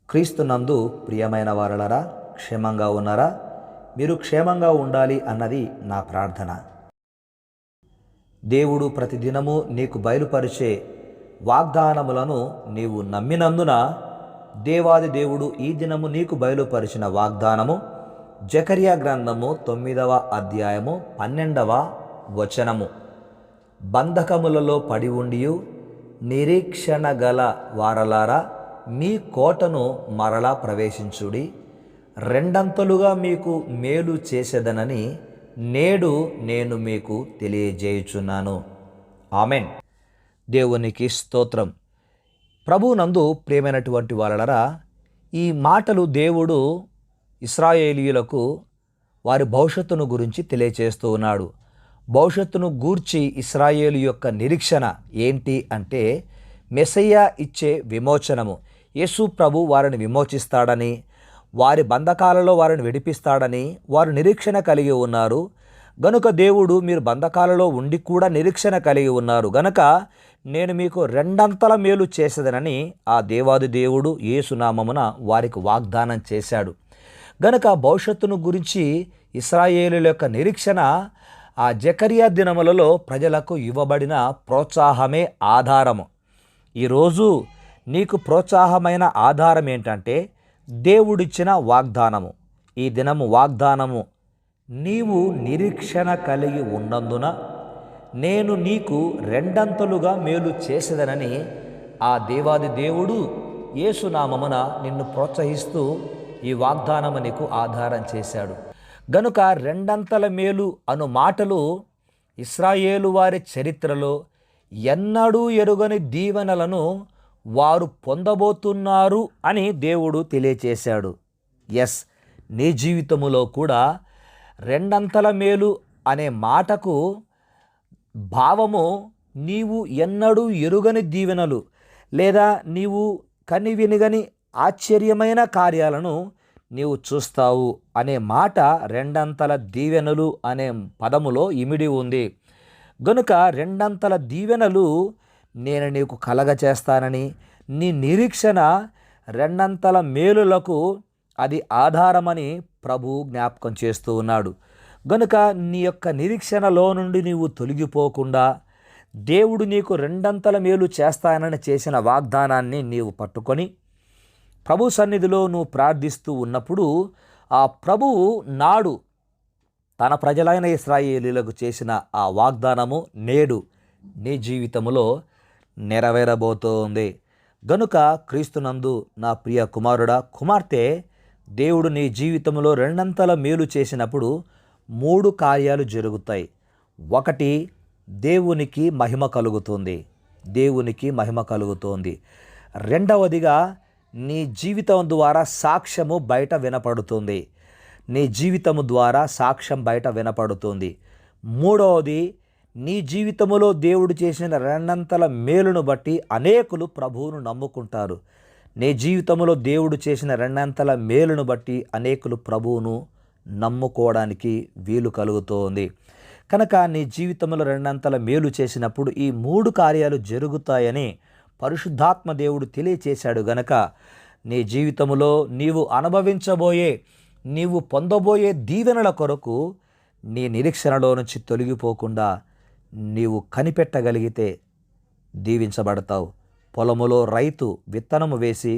క్రీస్తునందు ప్రియమైన వారలారా, క్షేమంగా ఉన్నారా? మీరు క్షేమంగా ఉండాలి అన్నది నా ప్రార్థన. దేవుడు ప్రతిదినము నీకు బయలుపరిచే వాగ్దానములను నీవు నమ్మినందున దేవాది దేవుడు ఈ దినము నీకు బయలుపరిచిన వాగ్దానము జకర్యా గ్రంథము 9వ అధ్యాయము 12వ వచనము. బంధకములలో పడి ఉండియు నిరీక్షణ గల వారలారా, మీ కోటను మరలా ప్రవేశించుడి, రెండంతలుగా మీకు మేలు చేసేదనని నేడు నేను మీకు తెలియజేయుచున్నాను. ఆమెన్. దేవునికి స్తోత్రం. ప్రభువునందు ప్రియమైనటువంటి వాళ్ళరా, ఈ మాటలు దేవుడు ఇశ్రాయేలీయులకు వారి భవిష్యత్తును గురించి తెలియచేస్తూ ఉన్నాడు. భవిష్యత్తును గూర్చి ఇశ్రాయేలు యొక్క నిరీక్షణ ఏంటి అంటే మెస్సయ్య ఇచ్చే విమోచనము. యేసు ప్రభు వారిని విమోచిస్తాడని, వారి బంధకాలలో వారిని విడిపిస్తాడని వారు నిరీక్షణ కలిగి ఉన్నారు. గనుక దేవుడు మీరు బంధకాలలో ఉండి కూడా నిరీక్షణ కలిగి ఉన్నారు గనుక నేను మీకు రెండంతల మేలు చేసేదనని ఆ దేవాది దేవుడు యేసు నామమున వారికి వాగ్దానం చేశాడు. గనుక భవిష్యత్తును గురించి ఇశ్రాయేలుల యొక్క నిరీక్షణ ఆ జకర్యా దినములలో ప్రజలకు ఇవ్వబడిన ప్రోత్సాహమే ఆధారము. ఈరోజు నీకు ప్రోత్సాహమైన ఆధారం ఏంటంటే దేవుడిచ్చిన వాగ్దానము. ఈ దినము వాగ్దానము, నీవు నిరీక్షణ కలిగి ఉన్నందున నేను నీకు రెండంతలుగా మేలు చేసేదనని ఆ దేవాది దేవుడు యేసునామమున నిన్ను ప్రోత్సహిస్తూ ఈ వాగ్దానము నీకు ఆధారం చేశాడు. గనుక రెండంతల మేలు అను మాటలు ఇశ్రాయేలు వారి చరిత్రలో ఎన్నడూ ఎరుగని దీవెనలను వారు పొందబోతున్నారు అని దేవుడు తెలియచేశాడు. నీ జీవితములో కూడా రెండంతల మేలు అనే మాటకు భావము నీవు ఎన్నడూ ఎరుగని దీవెనలు లేదా నీవు కని వినిగని ఆశ్చర్యమైన కార్యాలను నీవు చూస్తావు అనే మాట రెండంతల దీవెనలు అనే పదములో ఇమిడి ఉంది. గనుక రెండంతల దీవెనలు నేను నీకు కలగచేస్తానని, నీ నిరీక్షణ రెండంతల మేలులకు అది ఆధారమని ప్రభు జ్ఞాపకం చేస్తూ ఉన్నాడు. గనుక నీ యొక్క నిరీక్షణలో నుండి నీవు తొలగిపోకుండా దేవుడు నీకు రెండంతల మేలు చేస్తానని చేసిన వాగ్దానాన్ని నీవు పట్టుకొని ప్రభు సన్నిధిలో నువ్వు ప్రార్థిస్తూ ఉన్నప్పుడు ఆ ప్రభువు నాడు తన ప్రజలైన ఇశ్రాయేలీయులకు చేసిన ఆ వాగ్దానము నేడు నీ జీవితంలో నెరవేరబోతోంది. గనుక క్రీస్తునందు నా ప్రియ కుమారుడా, కుమార్తె, దేవుడు నీ జీవితంలో రెండంతల మేలు చేసినప్పుడు 3 కార్యాలు జరుగుతాయి. 1, దేవునికి మహిమ కలుగుతుంది. దేవునికి మహిమ కలుగుతోంది. 2వదిగా నీ జీవితం ద్వారా సాక్ష్యము బయట వినపడుతుంది. నీ జీవితము ద్వారా సాక్ష్యం బయట వినపడుతుంది. 3వది, నీ జీవితములో దేవుడు చేసిన రెండంతల మేలును బట్టి అనేకులు ప్రభువును నమ్ముకుంటారు. నీ జీవితంలో దేవుడు చేసిన రెండంతల మేలును బట్టి అనేకులు ప్రభువును నమ్ముకోవడానికి వీలు కలుగుతోంది. కనుక నీ జీవితంలో రెండంతల మేలు చేసినప్పుడు ఈ 3 కార్యాలు జరుగుతాయని పరిశుద్ధాత్మ దేవుడు తెలియచేశాడు. గనక నీ జీవితంలో నీవు అనుభవించబోయే, నీవు పొందబోయే దీవెనల కొరకు నీ నిరీక్షణలో నుంచి తొలగిపోకుండా నీవు కనిపెట్టగలిగితే దీవించబడతావు. పొలములో రైతు విత్తనము వేసి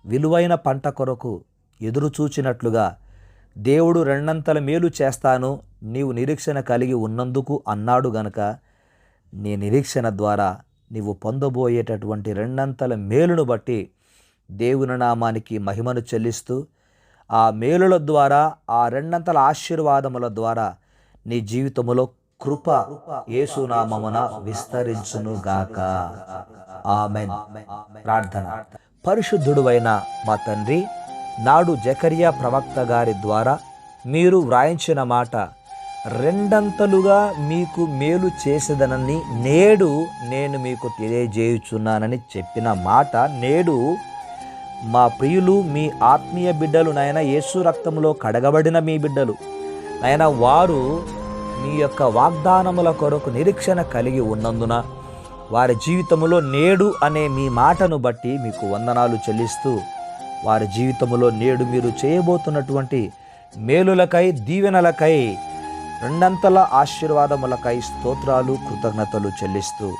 విలువైన పంట కొరకు ఎదురు చూచినట్లుగా దేవుడు రెండంతల మేలు చేస్తాను నీవు నిరీక్షణ కలిగి ఉన్నందుకు అన్నాడు. గనక నీ నిరీక్షణ ద్వారా నీవు పొందబోయేటటువంటి రెండంతల మేలును బట్టి దేవుని నామానికి మహిమను చెల్లిస్తూ ఆ మేలుల ద్వారా, ఆ రెండంతల ఆశీర్వాదముల ద్వారా నీ జీవితములో కృప యేసునామమున విస్తరించునుగాక. ఆమెన్. ప్రార్థన. పరిశుద్ధుడువైన మా తండ్రి, నాడు జకర్యా ప్రవక్త గారి ద్వారా మీరు వ్రాయించిన మాట, రెండంతలుగా మీకు మేలు చేసేదనని నేడు నేను మీకు తెలియజేయుచున్నానని చెప్పిన మాట నేడు మా ప్రియులు, మీ ఆత్మీయ బిడ్డలు నాయన, యేసు రక్తంలో కడగబడిన మీ బిడ్డలు నాయన, వారు మీ యొక్క వాగ్దానముల కొరకు నిరీక్షణ కలిగి ఉన్నందున వారి జీవితంలో నేడు అనే మీ మాటను బట్టి మీకు వందనాలు చెల్లిస్తూ వారి జీవితంలో నేడు మీరు చేయబోతున్నటువంటి మేలులకై, దీవెనలకై, రెండంతల ఆశీర్వాదములకై స్తోత్రాలు, కృతజ్ఞతలు చెల్లిస్తూ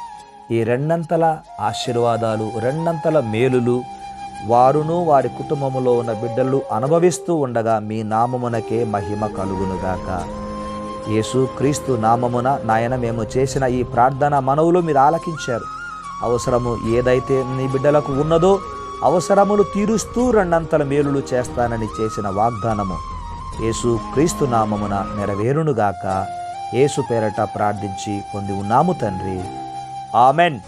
ఈ రెండంతల ఆశీర్వాదాలు, రెండంతల మేలులు వారును వారి కుటుంబములో ఉన్న బిడ్డలు అనుభవిస్తూ ఉండగా మీ నామమునకే మహిమ కలుగునుగాక. యేసు క్రీస్తు నామమున నాయన మేము చేసిన ఈ ప్రార్థన మనవులు మీరు ఆలకించారు. అవసరము ఏదైతే నీ బిడ్డలకు ఉన్నదో అవసరములు తీరుస్తూ రెండంతల మేలులు చేస్తానని చేసిన వాగ్దానము యేసు క్రీస్తు నామమున నెరవేరునుగాక. యేసు పేరట ప్రార్థించి పొంది ఉన్నాము తండ్రి. ఆమెన్.